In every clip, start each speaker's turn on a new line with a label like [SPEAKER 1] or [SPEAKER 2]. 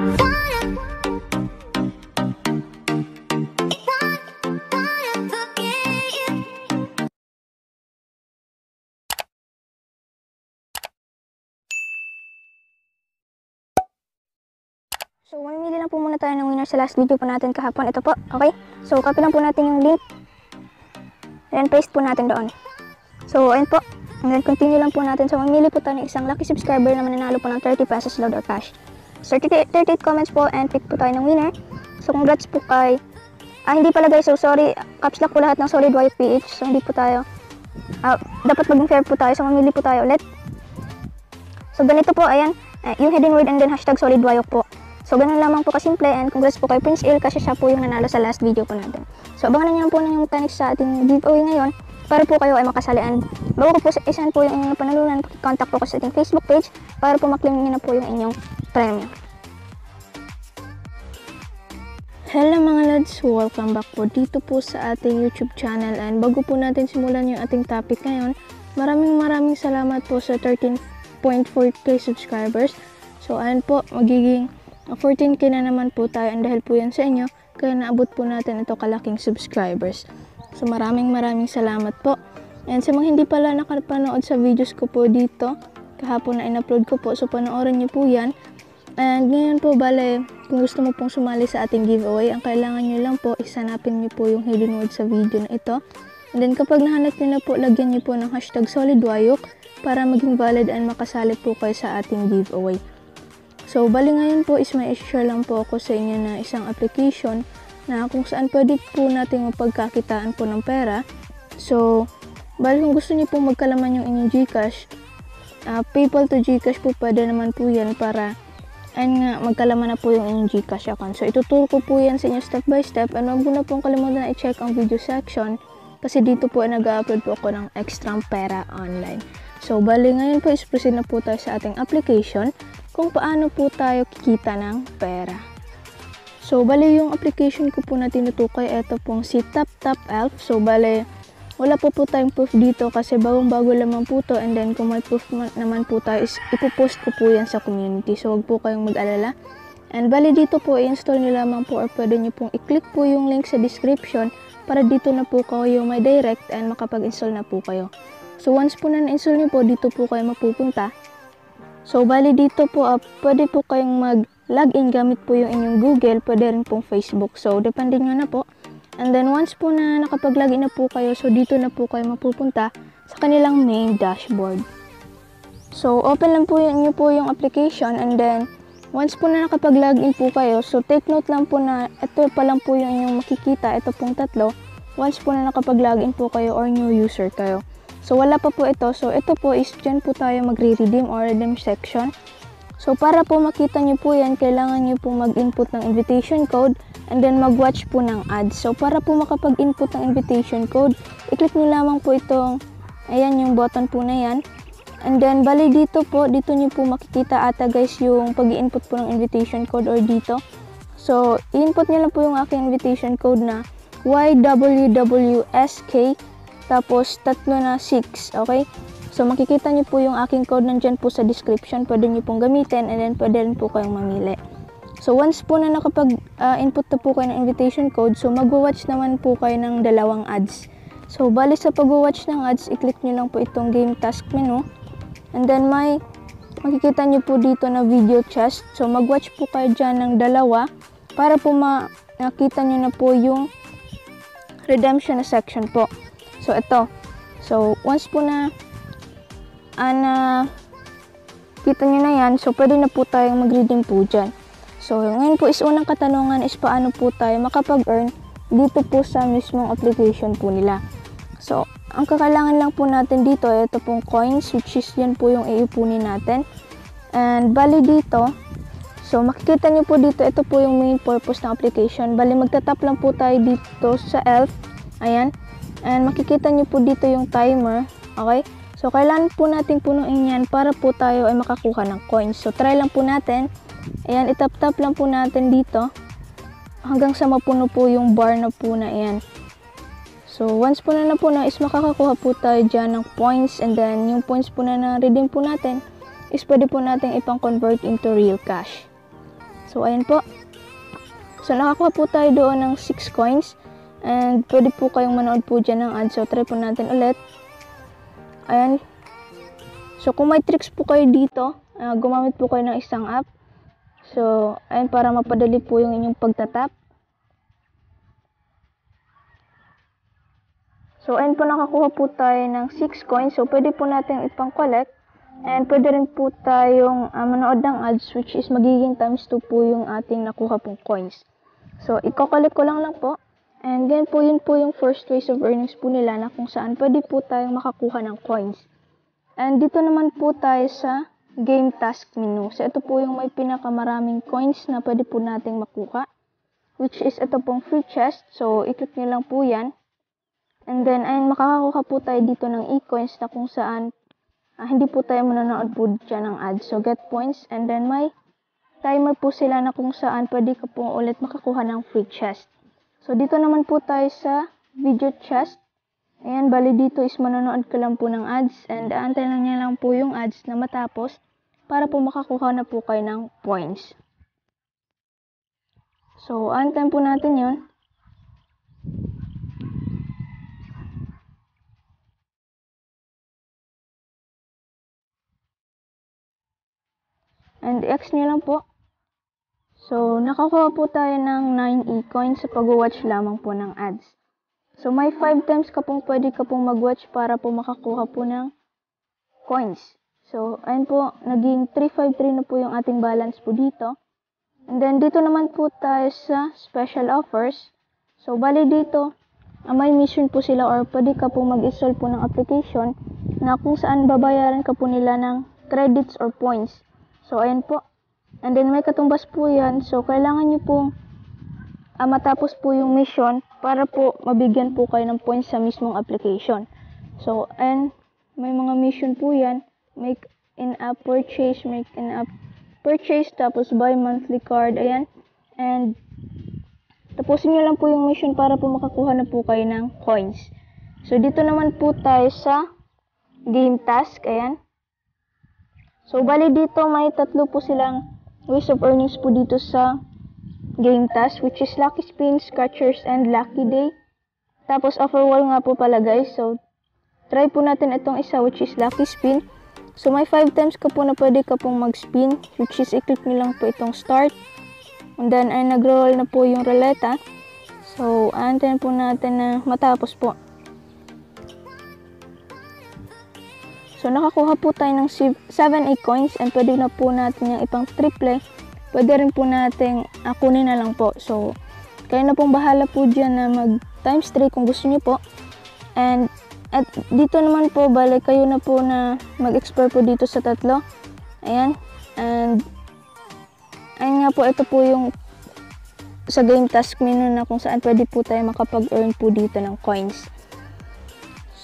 [SPEAKER 1] So, mamimili lang po muna tayo ng winner sa last video po natin kahapon. Ito po, okay? So, copy lang po natin yung link. And paste po natin doon. So, ayun po. And then, continue lang po natin. So, mamimili po tayo ng isang lucky subscriber na mananalo po ng 30 pesos load or cash. So, 38 comments po and pick po tayo ng winner. So, congrats po kay... hindi pala guys. So, sorry. Caps lock po lahat ng Solid Wire PH. So, hindi po tayo... dapat maging fair po tayo. So, mamili po tayo ulit. So, ganito po. Ayan. Yung hidden word and then hashtag Solid Wire po. So, ganun lamang po kasimple and congrats po kay Prince Il kasi siya po yung nanalo sa last video po natin. So, abangan na nyo po ng mechanics sa ating giveaway ngayon para po kayo ay makasali. And bago ko po isend po yung inyong panalunan, contact po ko sa ating Facebook page para po maklaim nyo na po yung inyong premium. Hello mga lads! Welcome back po dito po sa ating YouTube channel. And bago po natin simulan yung ating topic ngayon, maraming salamat po sa 13.4k subscribers. So, ayan po, magiging 14k na naman po tayo and dahil po yan sa inyo, kaya naabot po natin ito kalaking subscribers. So maraming salamat po. And sa mga hindi pala nakapanood sa videos ko po dito, kahapon na in-upload ko po, so panoorin nyo po yan. And ngayon po, bale, kung gusto mo pong sumali sa ating giveaway, ang kailangan nyo lang po, isanapin nyo po yung hidden word sa video na ito. And then kapag nahanap nyo na po, lagyan nyo po ng hashtag SolidWayok para maging valid and makasali po kayo sa ating giveaway. So, bali ngayon po is may share lang po ako sa inyo na isang application na kung saan pwede po natin mapagkakitaan po ng pera. So, bali kung gusto niyo po magkalaman yung inyong GCash, PayPal to GCash po pwede naman po yan para magkalaman na po yung inyong GCash account. So, ituturo ko po yan sa inyo step by step and huwag mo na pong kalimutan na i-check ang video section kasi dito po nag-upload po ako ng extra pera online. So, bali ngayon po is proceed na po tayo sa ating application kung paano po tayo kikita ng pera. So, bali yung application ko po na tinutukoy, ito pong si TapTapElf. So, bali, wala po tayong proof dito kasi bagong-bago lamang po to and then kung may proof naman po tayo is ipopost ko po yan sa community. So, wag po kayong mag-alala. And bali dito po, i-install nyo lamang po or pwede nyo pong i-click po yung link sa description para dito na po kayo may direct and makapag-install na po kayo. So, once po na na-install nyo po, dito po kayo mapupunta. So, bali dito po, pwede po kayong mag-login gamit po yung inyong Google, pwede rin pong Facebook. So, depende nyo na po. And then, once po na nakapag-login na po kayo, so dito na po kayo mapupunta sa kanilang main dashboard. So, open lang po nyo po yung application and then, once po na nakapag-login po kayo, so take note lang po na ito pa lang po yung inyong makikita, ito pong tatlo, once po na nakapag-login po kayo or new user kayo. So, wala pa po ito. So, ito po is dyan po tayo magre-redeem or redeem section. So, para po makita nyo po yan, kailangan nyo po mag-input ng invitation code and then mag-watch po ng ads. So, para po makapag-input ng invitation code, i-click nyo lamang po itong, ayan yung button po na yan. And then, bali dito po, dito nyo po makikita ata guys yung pag-i-input po ng invitation code or dito. So, i-input nyo lang po yung aking invitation code na YWWSK tapos 3 na 6, okay? So, makikita nyo po yung aking code nandyan po sa description. Pwede nyo pong gamitin and then pwede rin po kayong mamili. So, once po na nakapag-input na po kayo ng invitation code, so mag-watch naman po kayo ng dalawang ads. So, bali sa pag-watch ng ads, i-click nyo lang po itong game task menu. And then, makikita nyo po dito na video chest. So, mag-watch po kayo dyan ng dalawa para po makita nyo na po yung redemption na section po. So, ito. So, once po na kita nyo na yan, so, pwede na po tayong mag-redeem po dyan. So, ngayon po is unang katanungan is paano po tayo makapag-earn dito po sa mismong application po nila. So, ang kakailangan lang po natin dito, ito pong coins, which is yan po yung iipunin natin. And, bali dito, so, makikita nyo po dito, ito po yung main purpose ng application. Bali, magtatap lang po tayo dito sa elf. Ayan. And makikita nyo po dito yung timer, okay? So, kailangan po natin punuin yan para po tayo ay makakuha ng coins. So, try lang po natin. Ayan, itap-tap lang po natin dito hanggang sa mapuno po yung bar na po na yan. So, once po na napuno is makakakuha po tayo dyan ng points and then yung points po na na-redeem po natin is pwede po natin ipang-convert into real cash. So, ayan po. So, nakakuha po tayo doon ng 6 coins. And pwede po kayong manood po dyan ng ads. So, try po natin ulit. Ayan. So, kung may tricks po kayo dito, gumamit po kayo ng isang app. So, ayan, para mapadali po yung inyong pagtatap. So, ayan po, nakakuha po tayo ng 6 coins. So, pwede po natin ipang-collect. And pwede rin po tayong manood ng ads, which is magiging times 2 po yung ating nakuha pong coins. So, i-collect ko lang po. And then po, yun po yung first ways of earnings po nila na kung saan pwede po tayong makakuha ng coins. And dito naman po tayo sa game task menu. So, ito po yung may pinakamaraming coins na pwede po nating makuha. Which is ito pong free chest. So, i-click nyo lang po yan. And then, ayun, makakakuha po tayo dito ng e-coins na kung saan hindi po tayo manonood po dyan ng ads. So, get points. And then, may timer po sila na kung saan pwede ka po ulit makakuha ng free chest. So, dito naman po tayo sa video chest. Ayan, bali dito is manonood ka lang po ng ads. And aantayin lang niya lang po yung ads na matapos para po makakuha na po kayo ng points. So, aantayin po natin yun. And i-X nyo lang po. So, nakakuha po tayo ng 9 e-coins sa pag-watch lamang po ng ads. So, may 5 times pwede ka pong mag-watch para po makakuha po ng coins. So, ayun po, naging 353 na po yung ating balance po dito. And then, dito naman po tayo sa special offers. So, bali dito, may mission po sila or pwede ka pong mag-install po ng application na kung saan babayaran ka po nila ng credits or points. So, ayan po. And then, may katumbas po yan. So, kailangan nyo pong matapos po yung mission para po mabigyan po kayo ng points sa mismong application. So, and may mga mission po yan. Make in-app purchase, tapos buy monthly card, ayan. And, tapusin nyo lang po yung mission para po makakuha na po kayo ng coins. So, dito naman po tayo sa game task, ayan. So, bali dito may 3 po silang ways of earnings po dito sa game task, which is Lucky Spin, Scratchers, and Lucky Day. Tapos, offer wall nga po pala guys. So, try po natin itong isa, which is Lucky Spin. So, may 5 times ka po na pwede ka pong mag-spin, which is i-click nyo lang po itong start. And then, ay nag-roll na po yung ruleta. So, antayin po natin na matapos po. So, nakakuha po tayo ng 7 e-coins and pwede na po natin yung ipang triple. Pwede rin po natin kunin na lang po. So, kayo na pong bahala po dyan na mag times 3 kung gusto nyo po. And, at dito naman po, balik kayo na po na mag-explore po dito sa 3. Ayan. And, ayun nga po, ito po yung sa game task menu na kung saan pwede po tayo makapag-earn po dito ng coins.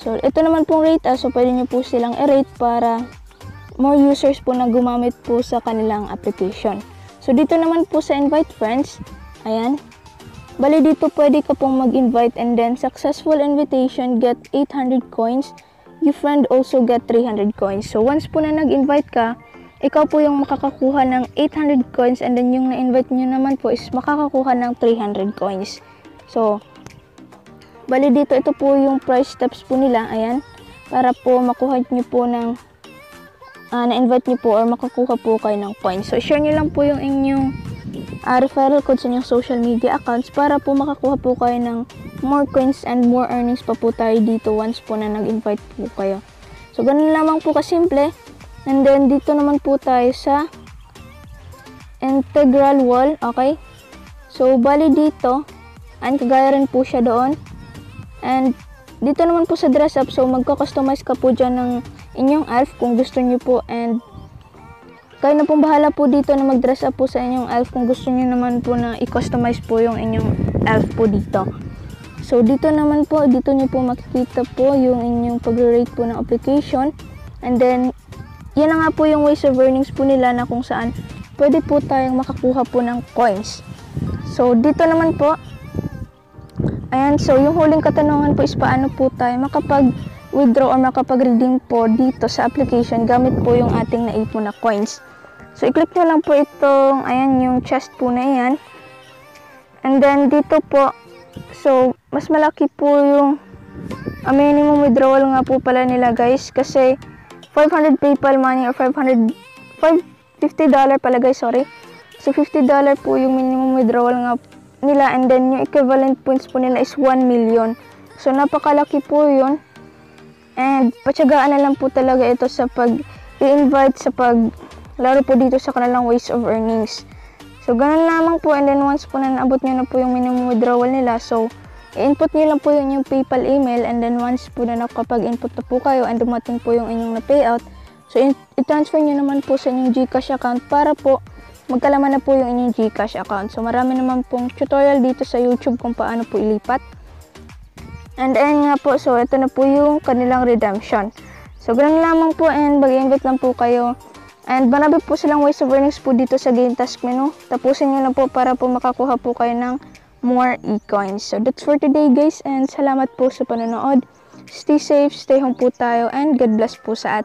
[SPEAKER 1] So, ito naman pong rate so pwede nyo po silang i-rate para more users po na gumamit po sa kanilang application. So, dito naman po sa invite friends, ayan. Bali dito pwede ka pong mag-invite and then successful invitation get 800 coins. Your friend also get 300 coins. So, once po na nag-invite ka, ikaw po yung makakakuha ng 800 coins and then yung na-invite nyo naman po is makakakuha ng 300 coins. So, bali dito, ito po yung price steps po nila, ayan, para po makuha nyo po ng na-invite nyo po or makakuha po kayo ng coins. So, share nyo lang po yung inyong referral code sa inyong social media accounts para po makakuha po kayo ng more coins and more earnings pa po tayo dito once po na nag-invite po kayo. So, ganun lamang po kasimple. And then, dito naman po tayo sa integral wall, okay? So, bali dito, kagaya rin po siya doon. And dito naman po sa dress up, so magka-customize ka po dyan ng inyong elf kung gusto nyo po. And kayo na pong bahala po dito na mag-dress up po sa inyong elf kung gusto nyo naman po na i-customize po yung inyong elf po dito. So dito naman po, dito nyo po makikita po yung inyong pag-rate po ng application. And then, yan na nga po yung ways of earnings po nila na kung saan pwede po tayong makakuha po ng coins. So dito naman po, ayan, so yung huling katanungan po is paano po tayo makapag-withdraw or makapag-redeem po dito sa application gamit po yung ating naipon na coins. So, i-click nyo lang po itong, ayan, yung chest po na yan. And then, dito po, so, mas malaki po yung minimum withdrawal nga po pala nila guys. Kasi, 500 PayPal money or $50 pala guys, sorry. So, $50 po yung minimum withdrawal nga nila. And then, yung equivalent points po nila is 1 million. So, napakalaki po yun. And, patyagaan na lang po talaga ito sa pag-i-invite sa laro po dito sa kanilang ways of earnings. So, ganun lamang po. And then, once po na naabot nyo na po yung minimum withdrawal nila, so, i-input nyo lang po yung PayPal email. And then, once po na nakapag-input na po kayo and dumating po yung inyong na-payout, so, i-transfer nyo naman po sa inyong GCash account para po magkalaman na po yung inyong GCash account. So, marami naman pong tutorial dito sa YouTube kung paano po ilipat. And then nga po, so, ito na po yung kanilang redemption. So, ganun lamang po and mag-invite lang po kayo. And marami po silang ways of earnings po dito sa game task menu. Tapusin nyo na po para po makakuha po kayo ng more e-coins. So that's for today guys and salamat po sa panonood. Stay safe, stay home po tayo and God bless po sa atin.